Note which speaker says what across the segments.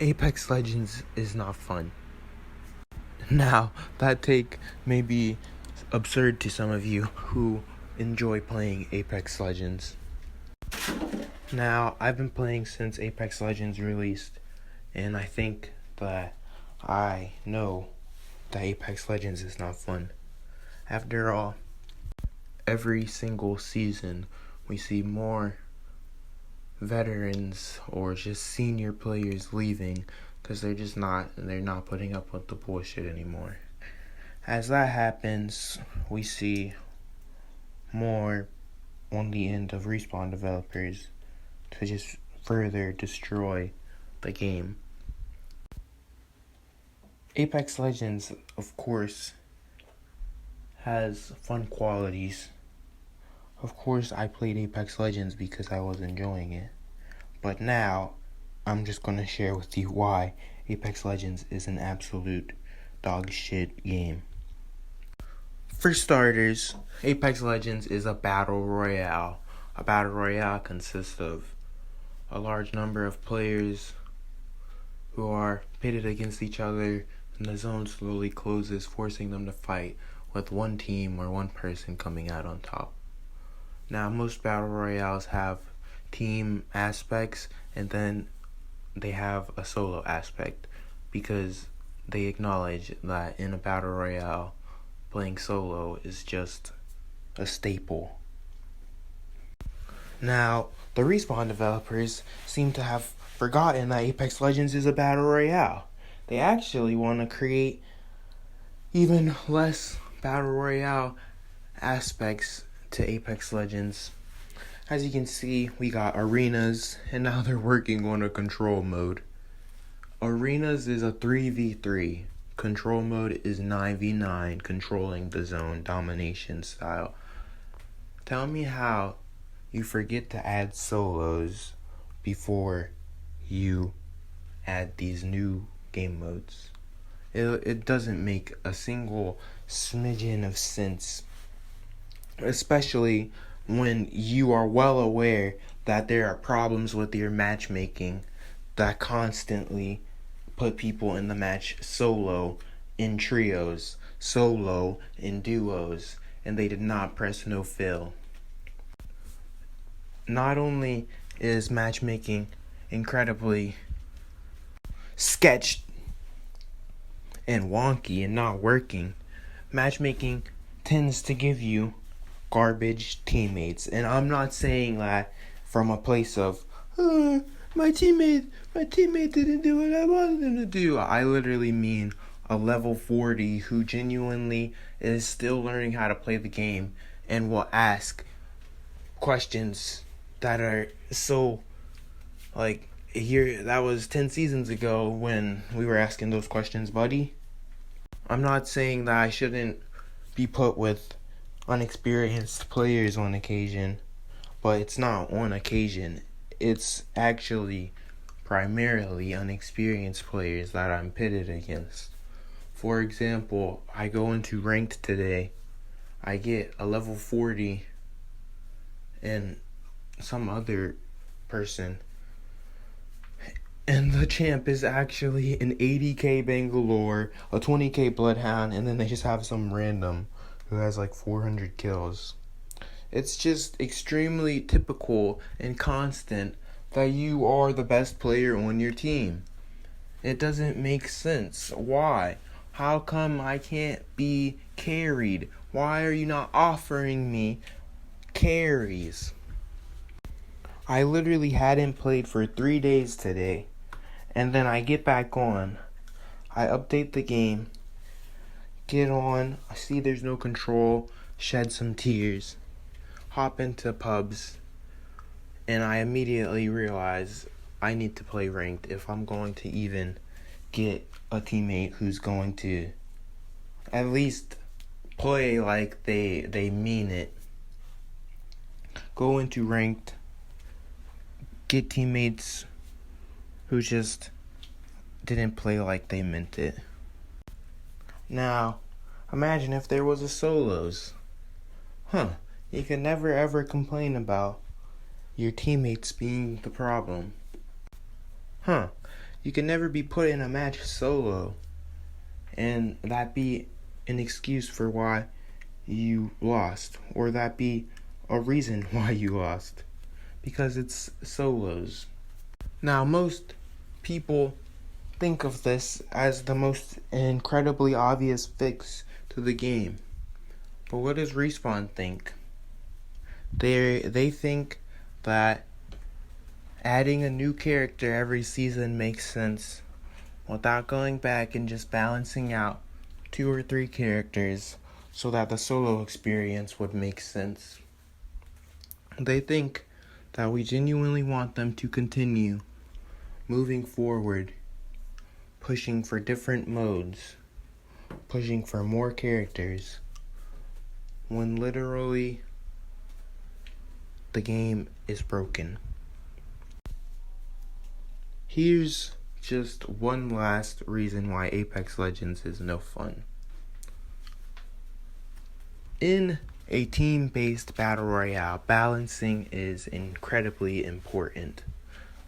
Speaker 1: Apex Legends is not fun. Now, that take may be absurd to some of you who enjoy playing Apex Legends. Now, I've been playing since Apex Legends released, and I think that I know that Apex Legends is not fun. After all, every single season we see more veterans or just senior players leaving because they're not putting up with the bullshit anymore. As that happens, we see more on the end of Respawn developers to just further destroy the game. Apex Legends, of course, has fun qualities. Of course, I played Apex Legends because I was enjoying it. But now, I'm just going to share with you why Apex Legends is an absolute dog shit game. For starters, Apex Legends is a battle royale. A battle royale consists of a large number of players who are pitted against each other, and the zone slowly closes, forcing them to fight with one team or one person coming out on top. Now, most battle royales have team aspects, and then they have a solo aspect, because they acknowledge that in a battle royale, playing solo is just a staple. Now, the Respawn developers seem to have forgotten that Apex Legends is a battle royale. They actually want to create even less battle royale aspects to Apex Legends. As you can see, we got arenas, and now they're working on a control mode. Arenas is a 3v3. Control mode is 9v9, controlling the zone domination style. Tell me how you forget to add solos before you add these new game modes. It doesn't make a single smidgen of sense, especially when you are well aware that there are problems with your matchmaking that constantly put people in the match solo, in trios, solo, in duos, and they did not press no fill. Not only is matchmaking incredibly sketched and wonky and not working, matchmaking tends to give you garbage teammates. And I'm not saying that from a place of, my teammate didn't do what I wanted him to do. I literally mean a level 40 who genuinely is still learning how to play the game and will ask questions that are so, like, here, that was 10 seasons ago when we were asking those questions, buddy. I'm not saying that I shouldn't be put with unexperienced players on occasion, but it's not on occasion. It's actually primarily unexperienced players that I'm pitted against. For example, I go into ranked today, I get a level 40 and some other person, and the champ is actually an 80k Bangalore, a 20k Bloodhound, and then they just have some random who has like 400 kills. It's just extremely typical and constant that you are the best player on your team. It doesn't make sense. Why? How come I can't be carried? Why are you not offering me carries? I literally hadn't played for 3 days today, and then I get back on. I update the game, get on, I see there's no control, shed some tears, hop into pubs, and I immediately realize I need to play ranked if I'm going to even get a teammate who's going to at least play like they mean it. Go into ranked, get teammates who just didn't play like they meant it. Now, imagine if there was a solos. You can never ever complain about your teammates being the problem. You can never be put in a match solo and that be an excuse for why you lost, or that be a reason why you lost, because it's solos. Now, most people think of this as the most incredibly obvious fix to the game. But what does Respawn think? They think that adding a new character every season makes sense without going back and just balancing out 2 or 3 characters so that the solo experience would make sense. They think that we genuinely want them to continue moving forward, pushing for different modes, pushing for more characters, when literally the game is broken. Here's just one last reason why Apex Legends is no fun. In a team-based battle royale, balancing is incredibly important.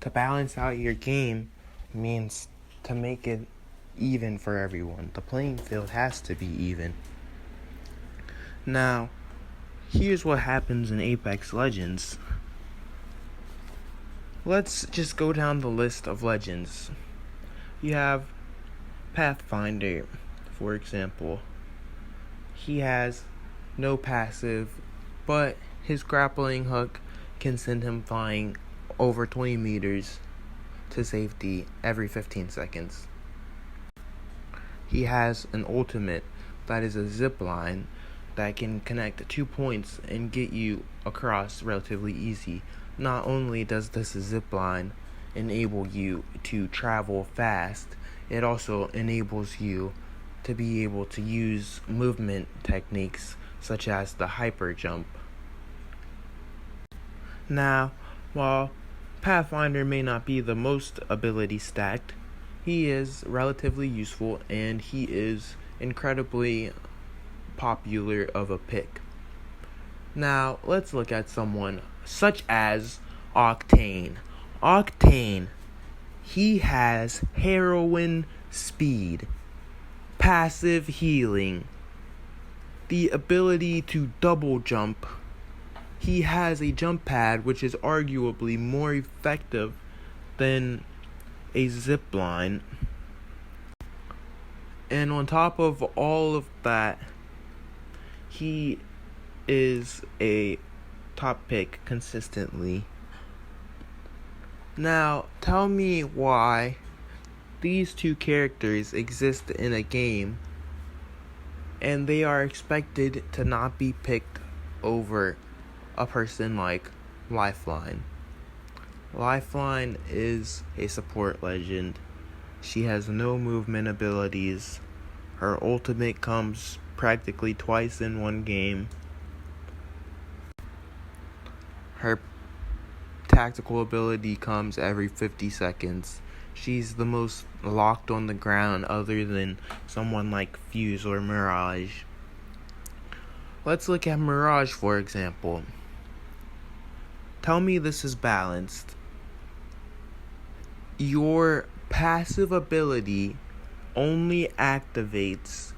Speaker 1: To balance out your game means to make it even for everyone. The playing field has to be even. Now, here's what happens in Apex Legends. Let's just go down the list of legends. You have Pathfinder, for example. He has no passive, but his grappling hook can send him flying over 20 meters to safety every 15 seconds. He has an ultimate that is a zip line that can connect 2 points and get you across relatively easy. Not only does this zip line enable you to travel fast, it also enables you to be able to use movement techniques such as the hyper jump. Now, while Pathfinder may not be the most ability stacked, he is relatively useful and he is incredibly popular of a pick. Now, let's look at someone such as Octane. Octane, he has heroin speed, passive healing, the ability to double jump. He has a jump pad which is arguably more effective than a zip line. And on top of all of that, he is a top pick consistently. Now, tell me why these 2 characters exist in a game and they are expected to not be picked over a person like Lifeline. Lifeline is a support legend. She has no movement abilities. Her ultimate comes practically twice in one game. Her tactical ability comes every 50 seconds. She's the most locked on the ground other than someone like Fuse or Mirage. Let's look at Mirage, for example. Tell me this is balanced. Your passive ability only activates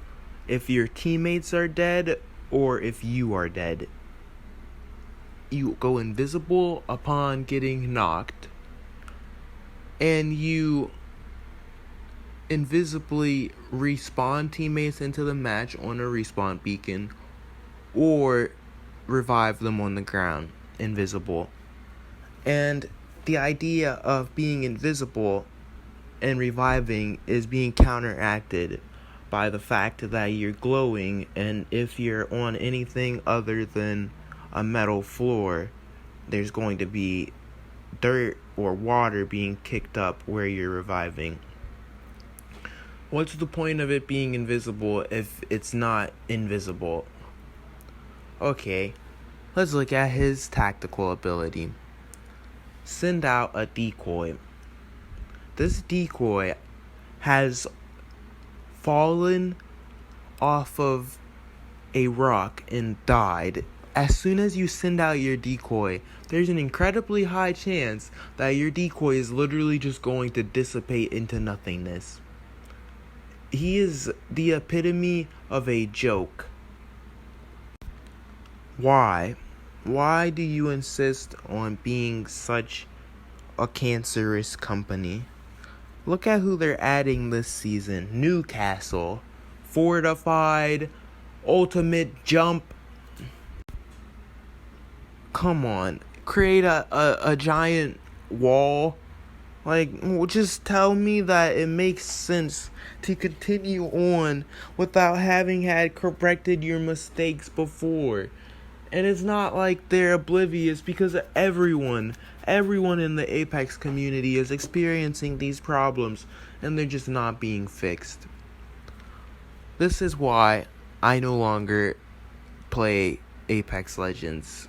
Speaker 1: if your teammates are dead or if you are dead. You go invisible upon getting knocked, and you invisibly respawn teammates into the match on a respawn beacon, or revive them on the ground, invisible. And the idea of being invisible and reviving is being counteracted by the fact that you're glowing, and if you're on anything other than a metal floor, there's going to be dirt or water being kicked up where you're reviving. What's the point of it being invisible if it's not invisible? Okay, let's look at his tactical ability. Send out a decoy. This decoy has fallen off of a rock and died As soon as you send out your decoy, there's an incredibly high chance that your decoy is literally just going to dissipate into nothingness. He is the epitome of a joke. Why? Why do you insist on being such a cancerous company? Look at who they're adding this season. Newcastle. Fortified. Ultimate Jump. Come on. Create a giant wall. Just tell me that it makes sense to continue on without having had corrected your mistakes before. And it's not like they're oblivious, because everyone in the Apex community is experiencing these problems, and they're just not being fixed. This is why I no longer play Apex Legends.